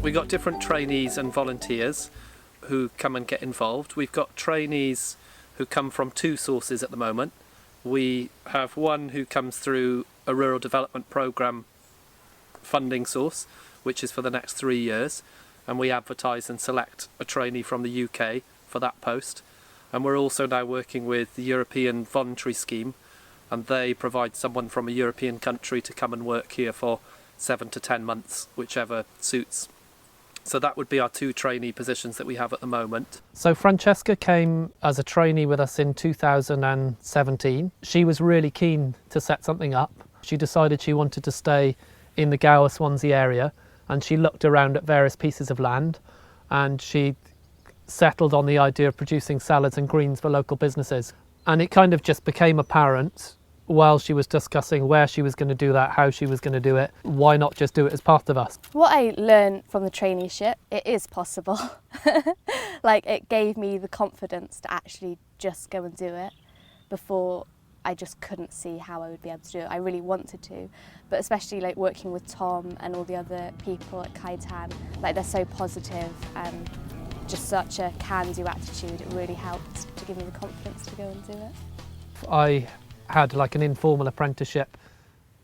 We've got different trainees and volunteers who come and get involved. We've got trainees who come from two sources at the moment. We have one who comes through a rural development programme funding source, which is for the next 3 years, and we advertise and select a trainee from the UK for that post. And we're also now working with the European Voluntary Scheme, and they provide someone from a European country to come and work here for 7 to 10 months, whichever suits. So that would be our two trainee positions that we have at the moment. So Francesca came as a trainee with us in 2017. She was really keen to set something up. She decided she wanted to stay in the Gower Swansea area, and she looked around at various pieces of land, and she settled on the idea of producing salads and greens for local businesses. And it kind of just became apparent while she was discussing where she was going to do that, how she was going to do it, why not just do it as part of us? What I learned from the traineeship, it is possible. Like, it gave me the confidence to actually just go and do it. Before, I just couldn't see how I would be able to do it. I really wanted to, but especially like working with Tom and all the other people at Kaitan, like they're so positive and just such a can-do attitude. It really helped to give me the confidence to go and do it. I had like an informal apprenticeship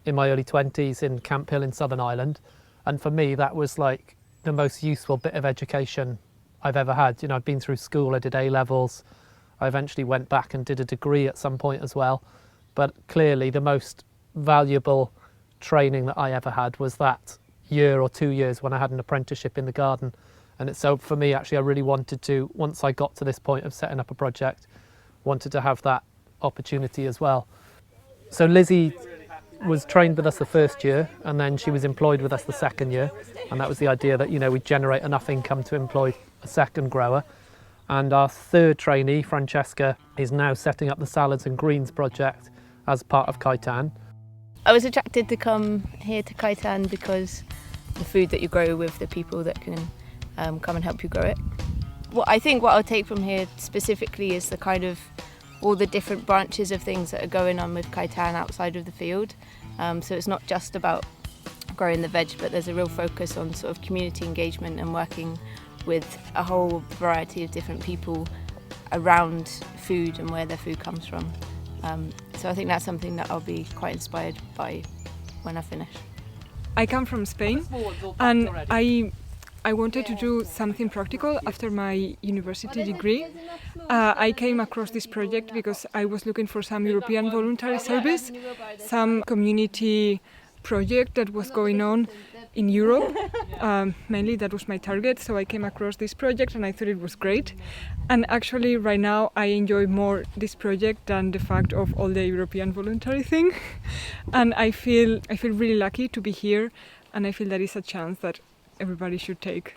in my early 20s in Camp Hill in Southern Ireland, and for me that was like the most useful bit of education I've ever had. You know, I'd been through school, I did A-levels, I eventually went back and did a degree at some point as well, but clearly the most valuable training that I ever had was that year or 2 years when I had an apprenticeship in the garden. And so for me, actually, I really wanted to, once I got to this point of setting up a project, wanted to have that opportunity as well. So Lizzie was trained with us the first year, and then she was employed with us the second year, and that was the idea that, you know, we'd generate enough income to employ a second grower. And our third trainee, Francesca, is now setting up the Salads and Greens project as part of Kaitan. I was attracted to come here to Kaitan because the food that you grow with the people that can come and help you grow it. What I'll take from here specifically is the kind of all the different branches of things that are going on with Kaitan outside of the field. So it's not just about growing the veg, but there's a real focus on sort of community engagement and working with a whole variety of different people around food and where their food comes from. So I think that's something that I'll be quite inspired by when I finish. I come from Spain, and I wanted to do something practical after my university degree. I came across this project because I was looking for some European voluntary service, some community project that was going on in Europe. Mainly that was my target, so I came across this project and I thought it was great. And actually right now I enjoy more this project than the fact of all the European voluntary thing. And I feel really lucky to be here, and I feel that it's a chance that everybody should take.